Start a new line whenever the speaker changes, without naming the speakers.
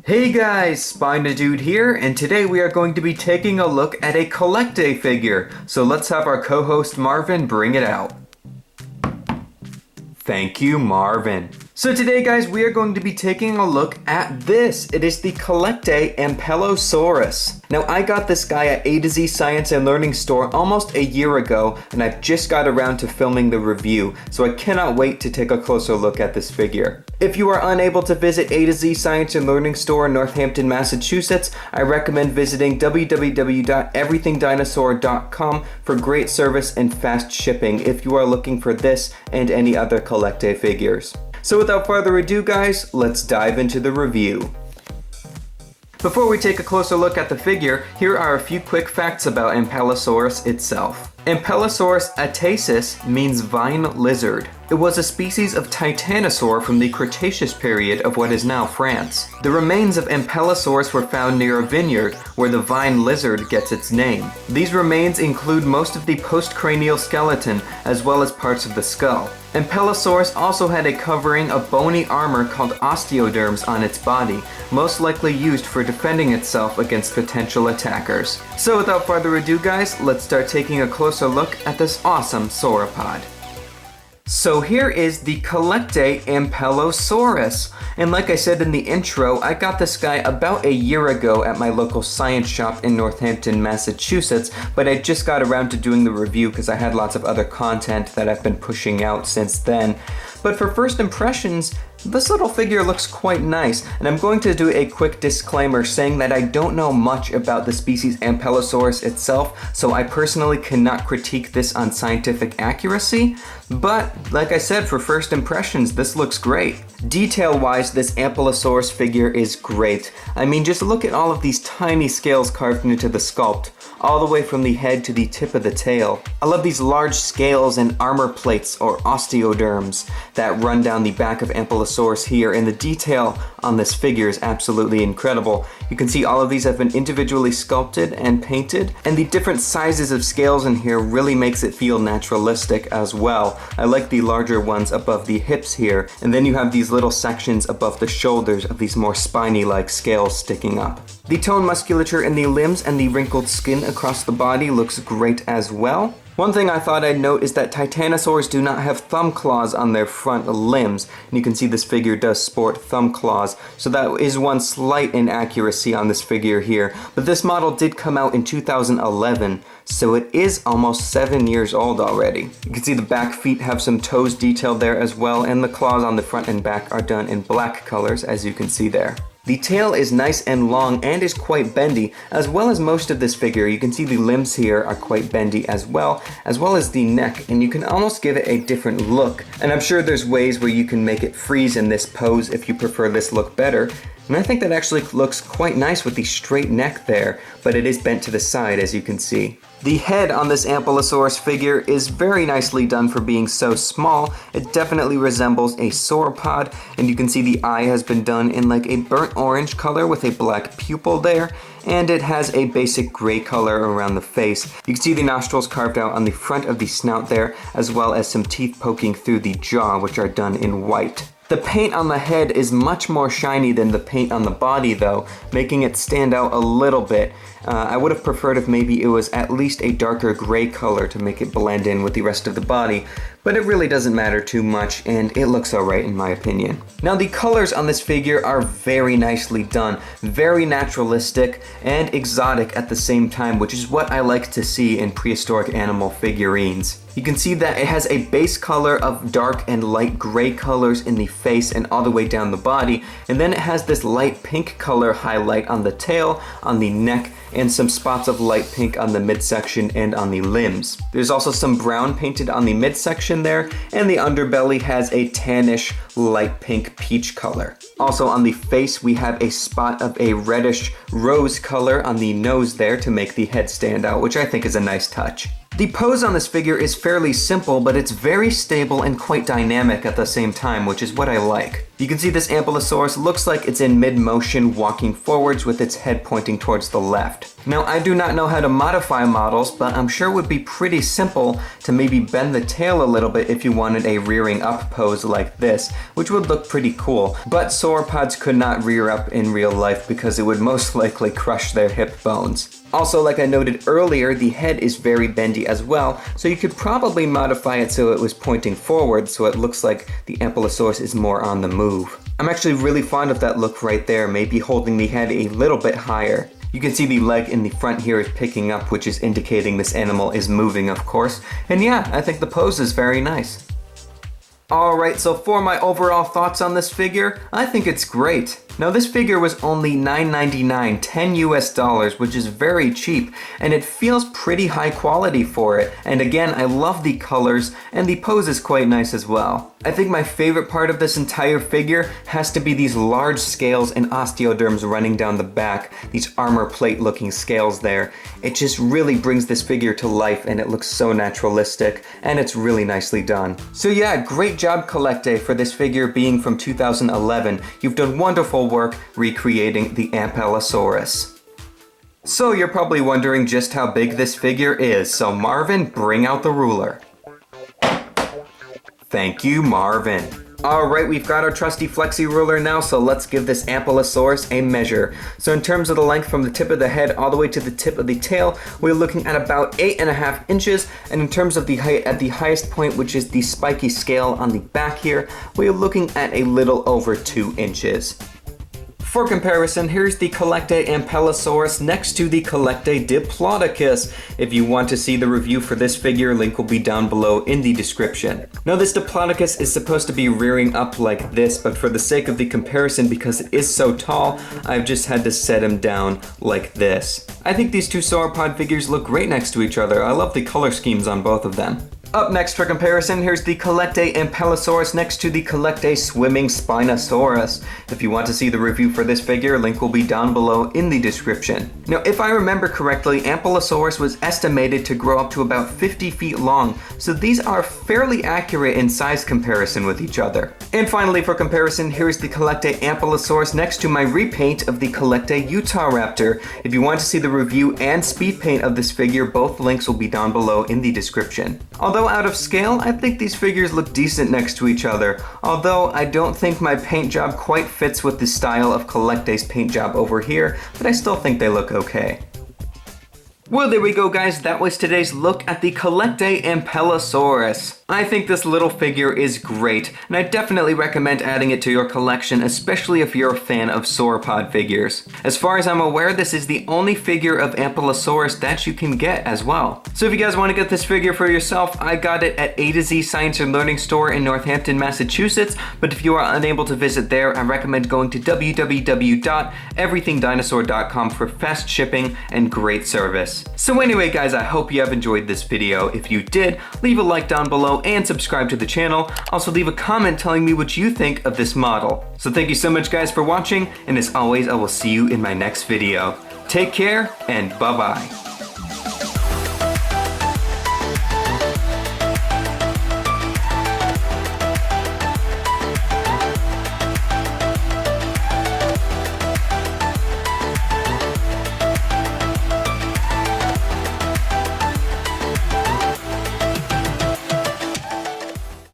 Hey guys, SpinoDude here, and today we are going to be taking a look at a CollectA figure. So let's have our co-host Marvin bring it out. Thank you, Marvin. So today, guys, we are going to be taking a look at this. It is the CollectA Ampelosaurus. Now, I got this guy at A to Z Science and Learning Store almost a year ago, and I've just got around to filming the review, so I cannot wait to take a closer look at this figure. If you are unable to visit A to Z Science and Learning Store in Northampton, Massachusetts, I recommend visiting www.everythingdinosaur.com for great service and fast shipping if you are looking for this and any other CollectA figures. So without further ado, guys, let's dive into the review. Before we take a closer look at the figure, here are a few quick facts about Ampelosaurus itself. Ampelosaurus atasis means vine lizard. It was a species of Titanosaur from the Cretaceous period of what is now France. The remains of Ampelosaurus were found near a vineyard where the vine lizard gets its name. These remains include most of the postcranial skeleton as well as parts of the skull. Ampelosaurus also had a covering of bony armor called osteoderms on its body, most likely used for defending itself against potential attackers. So without further ado, guys, let's start taking a closer look at this awesome sauropod. So here is the CollectA Ampelosaurus, and like I said in the intro, I got this guy about a year ago at my local science shop in Northampton, Massachusetts, but I just got around to doing the review because I had lots of other content that I've been pushing out since then. But for first impressions, this little figure looks quite nice, and I'm going to do a quick disclaimer saying that I don't know much about the species Ampelosaurus itself, so I personally cannot critique this on scientific accuracy, but like I said, for first impressions, this looks great. Detail-wise, this Ampelosaurus figure is great. I mean, just look at all of these tiny scales carved into the sculpt, all the way from the head to the tip of the tail. I love these large scales and armor plates, or osteoderms, that run down the back of Ampelosaurus here, and the detail on this figure is absolutely incredible. You can see all of these have been individually sculpted and painted, and the different sizes of scales in here really makes it feel naturalistic as well. I like the larger ones above the hips here, and then you have these little sections above the shoulders of these more spiny-like scales sticking up. The toned musculature in the limbs and the wrinkled skin across the body looks great as well. One thing I thought I'd note is that Titanosaurs do not have thumb claws on their front limbs, and you can see this figure does sport thumb claws, so that is one slight inaccuracy on this figure here, but this model did come out in 2011, so it is almost 7 years old already. You can see the back feet have some toes detailed there as well, and the claws on the front and back are done in black colors, as you can see there. The tail is nice and long and is quite bendy, as well as most of this figure. You can see the limbs here are quite bendy as well as the neck, and you can almost give it a different look. And I'm sure there's ways where you can make it freeze in this pose if you prefer this look better. And I think that actually looks quite nice with the straight neck there, but it is bent to the side, as you can see. The head on this Ampelosaurus figure is very nicely done for being so small. It definitely resembles a sauropod, and you can see the eye has been done in like a burnt orange color with a black pupil there, and it has a basic gray color around the face. You can see the nostrils carved out on the front of the snout there, as well as some teeth poking through the jaw, which are done in white. The paint on the head is much more shiny than the paint on the body though, making it stand out a little bit. I would have preferred if maybe it was at least a darker gray color to make it blend in with the rest of the body, but it really doesn't matter too much, and it looks alright in my opinion. Now the colors on this figure are very nicely done, very naturalistic and exotic at the same time, which is what I like to see in prehistoric animal figurines. You can see that it has a base color of dark and light gray colors in the face and all the way down the body, and then it has this light pink color highlight on the tail, on the neck, and some spots of light pink on the midsection and on the limbs. There's also some brown painted on the midsection there, and the underbelly has a tannish light pink peach color. Also on the face we have a spot of a reddish rose color on the nose there to make the head stand out, which I think is a nice touch. The pose on this figure is fairly simple, but it's very stable and quite dynamic at the same time, which is what I like. You can see this Ampelosaurus looks like it's in mid-motion walking forwards with its head pointing towards the left. Now, I do not know how to modify models, but I'm sure it would be pretty simple to maybe bend the tail a little bit if you wanted a rearing up pose like this, which would look pretty cool. But sauropods could not rear up in real life because it would most likely crush their hip bones. Also, like I noted earlier, the head is very bendy as well, so you could probably modify it so it was pointing forward so it looks like the Ampelosaurus is more on the move. I'm actually really fond of that look right there, maybe holding the head a little bit higher. You can see the leg in the front here is picking up, which is indicating this animal is moving, of course. And yeah, I think the pose is very nice. Alright, so for my overall thoughts on this figure, I think it's great. Now this figure was only $9.99, $10 US, which is very cheap, and it feels pretty high quality for it. And again, I love the colors, and the pose is quite nice as well. I think my favorite part of this entire figure has to be these large scales and osteoderms running down the back, these armor plate looking scales there. It just really brings this figure to life, and it looks so naturalistic, and it's really nicely done. So yeah, great job CollectA for this figure being from 2011. You've done wonderful work recreating the Ampelosaurus. So you're probably wondering just how big this figure is, so Marvin, bring out the ruler. Thank you, Marvin. Alright, we've got our trusty flexi ruler now, so let's give this Ampelosaurus a measure. So in terms of the length from the tip of the head all the way to the tip of the tail, we're looking at about 8.5 inches, and in terms of the height at the highest point, which is the spiky scale on the back here, we're looking at a little over 2 inches. For comparison, here's the CollectA Ampelosaurus next to the CollectA Diplodocus. If you want to see the review for this figure, link will be down below in the description. Now this Diplodocus is supposed to be rearing up like this, but for the sake of the comparison, because it is so tall, I've just had to set him down like this. I think these two sauropod figures look great next to each other. I love the color schemes on both of them. Up next for comparison, here's the CollectA Ampelosaurus next to the CollectA Swimming Spinosaurus. If you want to see the review for this figure, link will be down below in the description. Now, if I remember correctly, Ampelosaurus was estimated to grow up to about 50 feet long, so these are fairly accurate in size comparison with each other. And finally, for comparison, here's the CollectA Ampelosaurus next to my repaint of the CollectA Utahraptor. If you want to see the review and speed paint of this figure, both links will be down below in the description. Although out of scale, I think these figures look decent next to each other, although I don't think my paint job quite fits with the style of CollectA's paint job over here, but I still think they look okay. Well, there we go, guys. That was today's look at the CollectA Ampelosaurus. I think this little figure is great, and I definitely recommend adding it to your collection, especially if you're a fan of sauropod figures. As far as I'm aware, this is the only figure of Ampelosaurus that you can get as well. So if you guys want to get this figure for yourself, I got it at A to Z Science and Learning Store in Northampton, Massachusetts, but if you are unable to visit there, I recommend going to www.everythingdinosaur.com for fast shipping and great service. So anyway, guys, I hope you have enjoyed this video. If you did, leave a like down below and subscribe to the channel. Also leave a comment telling me what you think of this model. So thank you so much, guys, for watching, and as always, I will see you in my next video. Take care, and bye-bye.